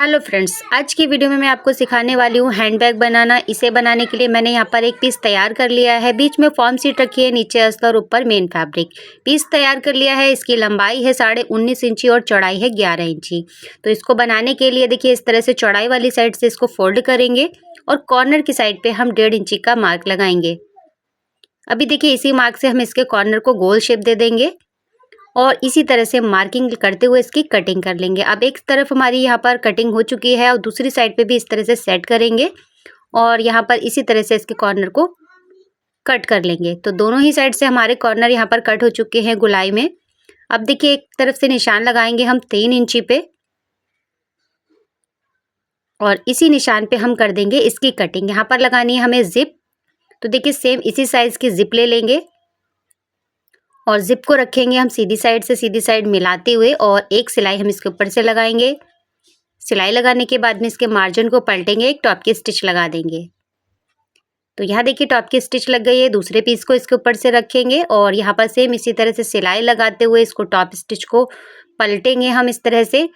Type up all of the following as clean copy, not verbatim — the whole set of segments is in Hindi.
हेलो फ्रेंड्स, आज की वीडियो में मैं आपको सिखाने वाली हूँ हैंडबैग बनाना। इसे बनाने के लिए मैंने यहाँ पर एक पीस तैयार कर लिया है। बीच में फॉर्म शीट रखी है, नीचे अस्तर, ऊपर मेन फैब्रिक। पीस तैयार कर लिया है। इसकी लंबाई है 19.5 इंची और चौड़ाई है 11 इंची। तो इसको बनाने के लिए देखिए इस तरह से चौड़ाई वाली साइड से इसको फोल्ड करेंगे और कॉर्नर की साइड पे हम 1.5 इंची का मार्क लगाएंगे। अभी देखिए इसी मार्क से हम इसके कॉर्नर को गोल शेप दे देंगे और इसी तरह से मार्किंग करते हुए इसकी कटिंग कर लेंगे। अब एक तरफ हमारी यहाँ पर कटिंग हो चुकी है और दूसरी साइड पे भी इस तरह से सेट करेंगे और यहाँ पर इसी तरह से इसके कॉर्नर को कट कर लेंगे। तो दोनों ही साइड से हमारे कॉर्नर यहाँ पर कट हो चुके हैं गुलाई में। अब देखिए एक तरफ से निशान लगाएंगे हम 3 इंची पे और इसी निशान पे हम कर देंगे इसकी कटिंग। यहाँ पर लगानी है हमें जिप। तो देखिए सेम इसी साइज की जिप ले लेंगे और जिप को रखेंगे हम सीधी साइड से सीधी साइड मिलाते हुए और एक सिलाई हम इसके ऊपर से लगाएंगे। सिलाई लगाने के बाद में इसके मार्जिन को पलटेंगे, एक टॉप की स्टिच लगा देंगे। तो यहाँ देखिए टॉप की स्टिच लग गई है। दूसरे पीस को इसके ऊपर से रखेंगे और यहाँ पर सेम इसी तरह से सिलाई लगाते हुए इसको टॉप स्टिच को पलटेंगे हम इस तरह से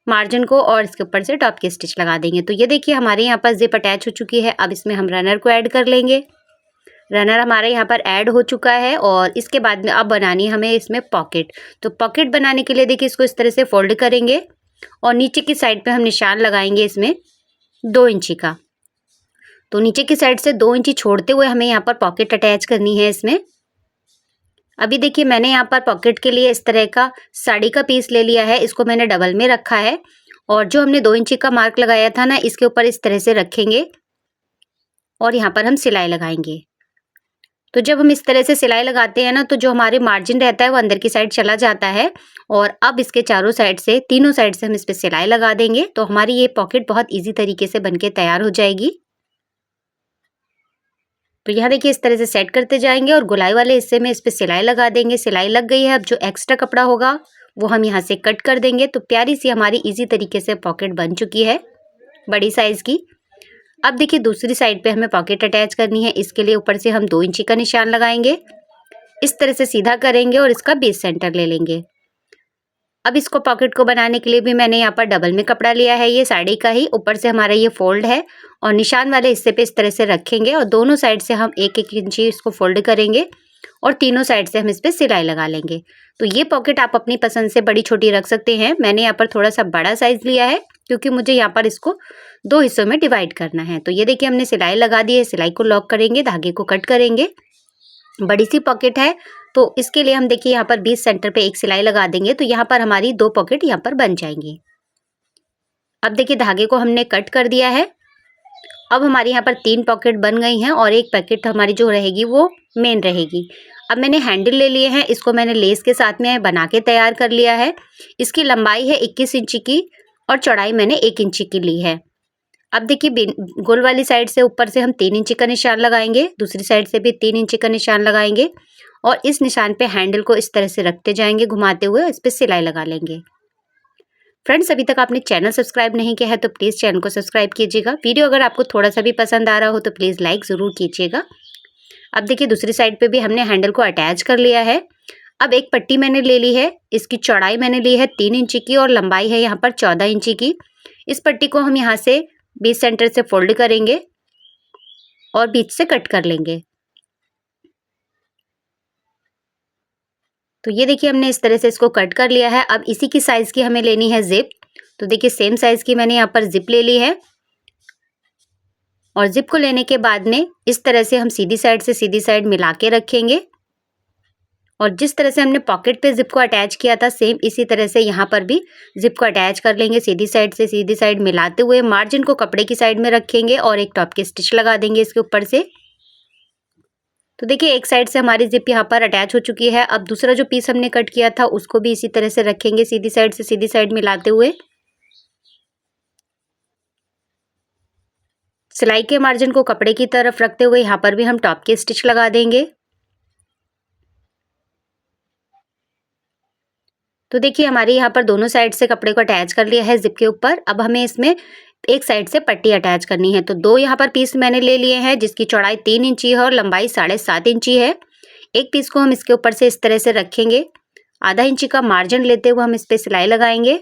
मार्जिन को और इसके ऊपर से टॉप की स्टिच लगा देंगे। तो ये देखिए हमारे यहाँ पर जिप अटैच हो चुकी है। अब इसमें हम रनर को ऐड कर लेंगे। रनर हमारे यहाँ पर ऐड हो चुका है और इसके बाद में अब बनानी है हमें इसमें पॉकेट। तो पॉकेट बनाने के लिए देखिए इसको इस तरह से फोल्ड करेंगे और नीचे की साइड पे हम निशान लगाएंगे इसमें 2 इंची का। तो नीचे की साइड से 2 इंची छोड़ते हुए हमें यहाँ पर पॉकेट अटैच करनी है इसमें। अभी देखिए मैंने यहाँ पर पॉकेट के लिए इस तरह का साड़ी का पीस ले लिया है। इसको मैंने डबल में रखा है और जो हमने 2 इंची का मार्क लगाया था ना, इसके ऊपर इस तरह से रखेंगे और यहाँ पर हम सिलाई लगाएंगे। तो जब हम इस तरह से सिलाई लगाते हैं ना, तो जो हमारे मार्जिन रहता है वो अंदर की साइड चला जाता है और अब इसके चारों साइड से, तीनों साइड से हम इस पे सिलाई लगा देंगे। तो हमारी ये पॉकेट बहुत इजी तरीके से बनके तैयार हो जाएगी। तो यहाँ देखिए इस तरह से सेट करते जाएंगे और गोलाई वाले हिस्से में इस पे सिलाई लगा देंगे। सिलाई लग गई है। अब जो एक्स्ट्रा कपड़ा होगा वो हम यहाँ से कट कर देंगे। तो प्यारी सी हमारी इजी तरीके से पॉकेट बन चुकी है बड़ी साइज की। अब देखिए दूसरी साइड पे हमें पॉकेट अटैच करनी है। इसके लिए ऊपर से हम 2 इंची का निशान लगाएंगे, इस तरह से सीधा करेंगे और इसका बेस सेंटर ले लेंगे। अब इसको पॉकेट को बनाने के लिए भी मैंने यहाँ पर डबल में कपड़ा लिया है, ये साड़ी का ही। ऊपर से हमारा ये फोल्ड है और निशान वाले हिस्से पे इस तरह से रखेंगे और दोनों साइड से हम 1-1 इंची इसको फोल्ड करेंगे और तीनों साइड से हम इस पे सिलाई लगा लेंगे। तो ये पॉकेट आप अपनी पसंद से बड़ी छोटी रख सकते हैं। मैंने यहाँ पर थोड़ा सा बड़ा साइज लिया है क्योंकि मुझे यहाँ पर इसको 2 हिस्सों में डिवाइड करना है। तो ये देखिए हमने सिलाई लगा दी है। सिलाई को लॉक करेंगे, धागे को कट करेंगे। बड़ी सी पॉकेट है तो इसके लिए हम देखिए यहाँ पर 20 सेंटर पे एक सिलाई लगा देंगे। तो यहाँ पर हमारी 2 पॉकेट यहाँ पर बन जाएंगी। अब देखिए धागे को हमने कट कर दिया है। अब हमारी यहाँ पर 3 पॉकेट बन गई हैं और एक पॉकेट हमारी जो रहेगी वो मेन रहेगी। अब मैंने हैंडल ले लिए हैं। इसको मैंने लेस के साथ में बना के तैयार कर लिया है। इसकी लंबाई है 21 इंची की और चौड़ाई मैंने 1 इंची की ली है। अब देखिए गोल वाली साइड से ऊपर से हम 3 इंची का निशान लगाएंगे, दूसरी साइड से भी 3 इंची का निशान लगाएंगे और इस निशान पे हैंडल को इस तरह से रखते जाएंगे घुमाते हुए, इस पे सिलाई लगा लेंगे। फ्रेंड्स, अभी तक आपने चैनल सब्सक्राइब नहीं किया है तो प्लीज़ चैनल को सब्सक्राइब कीजिएगा। वीडियो अगर आपको थोड़ा सा भी पसंद आ रहा हो तो प्लीज़ लाइक ज़रूर कीजिएगा। अब देखिए दूसरी साइड पे भी हमने हैंडल को अटैच कर लिया है। अब एक पट्टी मैंने ले ली है। इसकी चौड़ाई मैंने ली है 3 इंची की और लंबाई है यहाँ पर 14 इंची की। इस पट्टी को हम यहाँ से बीच सेंटर से फोल्ड करेंगे और बीच से कट कर लेंगे। तो ये देखिए हमने इस तरह से इसको कट कर लिया है। अब इसी की साइज की हमें लेनी है जिप। तो देखिए सेम साइज की मैंने यहाँ पर जिप ले ली है और जिप को लेने के बाद में इस तरह से हम सीधी साइड से सीधी साइड मिला के रखेंगे और जिस तरह से हमने पॉकेट पे जिप को अटैच किया था सेम इसी तरह से यहाँ पर भी जिप को अटैच कर लेंगे। सीधी साइड से सीधी साइड मिलाते हुए मार्जिन को कपड़े की साइड में रखेंगे और एक टॉप की स्टिच लगा देंगे इसके ऊपर से। तो देखिए एक साइड से हमारी जिप यहाँ पर अटैच हो चुकी है। अब दूसरा जो पीस हमने कट किया था उसको भी इसी तरह से रखेंगे, सीधी साइड से सीधी साइड मिलाते हुए। सिलाई के मार्जिन को कपड़े की तरफ रखते हुए यहाँ पर भी हम टॉप की स्टिच लगा देंगे। तो देखिए हमारे यहाँ पर दोनों साइड से कपड़े को अटैच कर लिया है जिप के ऊपर। अब हमें इसमें एक साइड से पट्टी अटैच करनी है। तो 2 यहाँ पर पीस मैंने ले लिए हैं जिसकी चौड़ाई 3 इंची है और लंबाई 7.5 इंची है। एक पीस को हम इसके ऊपर से इस तरह से रखेंगे। आधा इंची का मार्जिन लेते हुए हम इस पे सिलाई लगाएंगे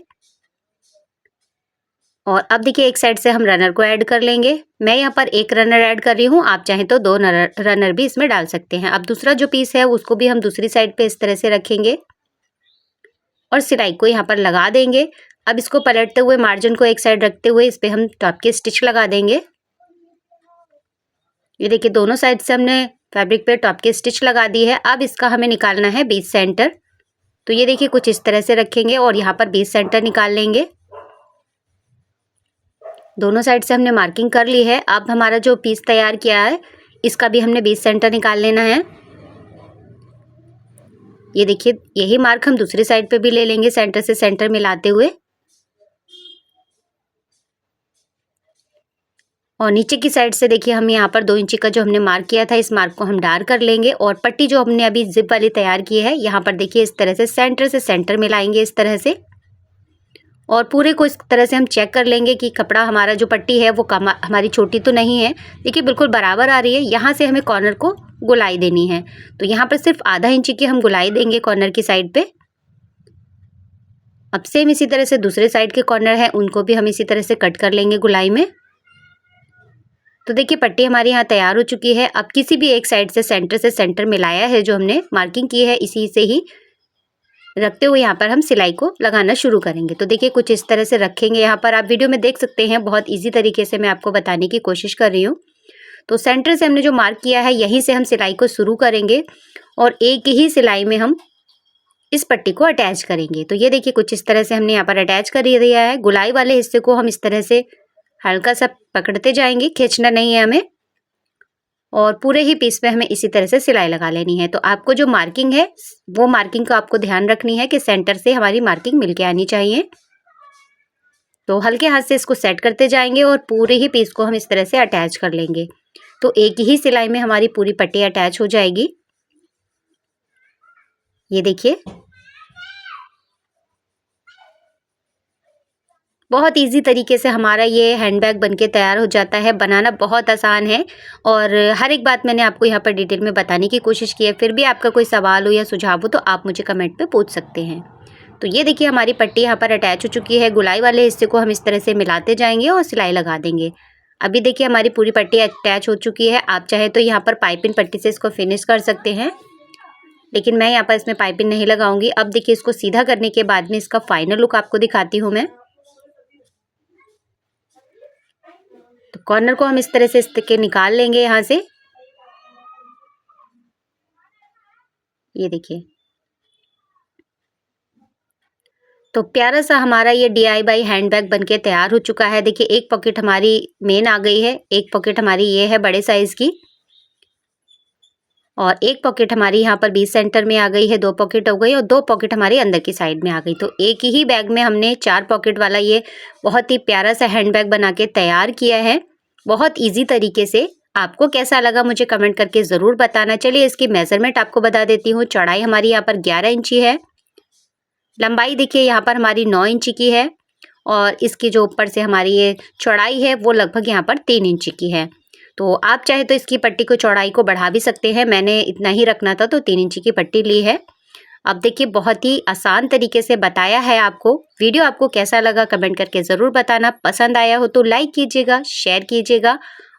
और अब देखिए एक साइड से हम रनर को ऐड कर लेंगे। मैं यहाँ पर एक रनर ऐड कर रही हूँ, आप चाहें तो 2 रनर भी इसमें डाल सकते हैं। अब दूसरा जो पीस है उसको भी हम दूसरी साइड पे इस तरह से रखेंगे और सिलाई को यहाँ पर लगा देंगे। अब इसको पलटते हुए मार्जिन को एक साइड रखते हुए इस पे हम टॉप की स्टिच लगा देंगे। ये देखिए दोनों साइड से हमने फैब्रिक पे टॉप की स्टिच लगा दी है। अब इसका हमें निकालना है बीच सेंटर। तो ये देखिए कुछ इस तरह से रखेंगे और यहाँ पर बीच सेंटर निकाल लेंगे। दोनों साइड से हमने मार्किंग कर ली है। अब हमारा जो पीस तैयार किया है इसका भी हमने बीच सेंटर निकाल लेना है। ये देखिए यही मार्क हम दूसरी साइड पे भी ले लेंगे, सेंटर से सेंटर मिलाते हुए। और नीचे की साइड से देखिए हम यहाँ पर 2 इंची का जो हमने मार्क किया था इस मार्क को हम डार्क कर लेंगे और पट्टी जो हमने अभी जिप वाली तैयार की है यहाँ पर देखिए इस तरह से सेंटर मिलाएंगे इस तरह से। और पूरे को इस तरह से हम चेक कर लेंगे कि कपड़ा हमारा जो पट्टी है वो हमारी छोटी तो नहीं है। देखिए बिल्कुल बराबर आ रही है। यहाँ से हमें कॉर्नर को गुलाई देनी है। तो यहाँ पर सिर्फ आधा इंची की हम गुलाई देंगे कॉर्नर की साइड पे। अब सेम इसी तरह से दूसरे साइड के कॉर्नर है उनको भी हम इसी तरह से कट कर लेंगे गुलाई में। तो देखिए पट्टी हमारी यहाँ तैयार हो चुकी है। अब किसी भी एक साइड से सेंटर मिलाया है जो हमने मार्किंग की है इसी से ही रखते हुए यहाँ पर हम सिलाई को लगाना शुरू करेंगे। तो देखिए कुछ इस तरह से रखेंगे। यहाँ पर आप वीडियो में देख सकते हैं बहुत इजी तरीके से मैं आपको बताने की कोशिश कर रही हूँ। तो सेंटर से हमने जो मार्क किया है यहीं से हम सिलाई को शुरू करेंगे और एक ही सिलाई में हम इस पट्टी को अटैच करेंगे। तो ये देखिए कुछ इस तरह से हमने यहाँ पर अटैच कर दिया है। गुलाई वाले हिस्से को हम इस तरह से हल्का सा पकड़ते जाएंगे, खींचना नहीं है हमें। और पूरे ही पीस पे हमें इसी तरह से सिलाई लगा लेनी है। तो आपको जो मार्किंग है वो मार्किंग को आपको ध्यान रखनी है कि सेंटर से हमारी मार्किंग मिलके आनी चाहिए। तो हल्के हाथ से इसको सेट करते जाएंगे और पूरे ही पीस को हम इस तरह से अटैच कर लेंगे। तो एक ही सिलाई में हमारी पूरी पट्टी अटैच हो जाएगी। ये देखिए बहुत इजी तरीके से हमारा ये हैंडबैग बनके तैयार हो जाता है। बनाना बहुत आसान है और हर एक बात मैंने आपको यहाँ पर डिटेल में बताने की कोशिश की है। फिर भी आपका कोई सवाल हो या सुझाव हो तो आप मुझे कमेंट पे पूछ सकते हैं। तो ये देखिए हमारी पट्टी यहाँ पर अटैच हो चुकी है। गुलाई वाले हिस्से को हम इस तरह से मिलाते जाएंगे और सिलाई लगा देंगे। अभी देखिए हमारी पूरी पट्टी अटैच हो चुकी है। आप चाहे तो यहाँ पर पाइपिंग पट्टी से इसको फिनिश कर सकते हैं, लेकिन मैं यहाँ पर इसमें पाइपिंग नहीं लगाऊंगी। अब देखिए इसको सीधा करने के बाद में इसका फाइनल लुक आपको दिखाती हूँ मैं। तो कॉर्नर को हम इस तरह से इसके निकाल लेंगे यहाँ से। ये देखिए तो प्यारा सा हमारा ये DIY हैंडबैग बनके तैयार हो चुका है। देखिए एक पॉकेट हमारी मेन आ गई है, एक पॉकेट हमारी ये है बड़े साइज की और एक पॉकेट हमारी यहाँ पर बीच सेंटर में आ गई है। 2 पॉकेट हो गई और 2 पॉकेट हमारे अंदर की साइड में आ गई। तो एक ही बैग में हमने 4 पॉकेट वाला ये बहुत ही प्यारा सा हैंडबैग बना के तैयार किया है बहुत ईजी तरीके से। आपको कैसा लगा मुझे कमेंट करके ज़रूर बताना। चलिए इसकी मेजरमेंट आपको बता देती हूँ। चौड़ाई हमारी यहाँ पर 11 इंची है, लंबाई देखिए यहाँ पर हमारी 9 इंची की है और इसकी जो ऊपर से हमारी ये चौड़ाई है वो लगभग यहाँ पर 3 इंची की है। तो आप चाहे तो इसकी पट्टी को चौड़ाई को बढ़ा भी सकते हैं। मैंने इतना ही रखना था तो 3 इंची की पट्टी ली है। अब देखिए बहुत ही आसान तरीके से बताया है आपको। वीडियो आपको कैसा लगा कमेंट करके ज़रूर बताना। पसंद आया हो तो लाइक कीजिएगा, शेयर कीजिएगा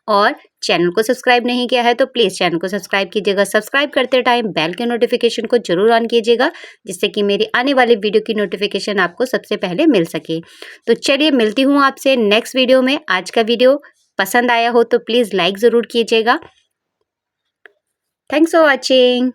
और चैनल को सब्सक्राइब नहीं किया है तो प्लीज़ चैनल को सब्सक्राइब कीजिएगा। सब्सक्राइब करते टाइम बेल के नोटिफिकेशन को जरूर ऑन कीजिएगा जिससे कि मेरी आने वाली वीडियो की नोटिफिकेशन आपको सबसे पहले मिल सके। तो चलिए मिलती हूँ आपसे नेक्स्ट वीडियो में। आज का वीडियो पसंद आया हो तो प्लीज़ लाइक ज़रूर कीजिएगा। Thanks for watching.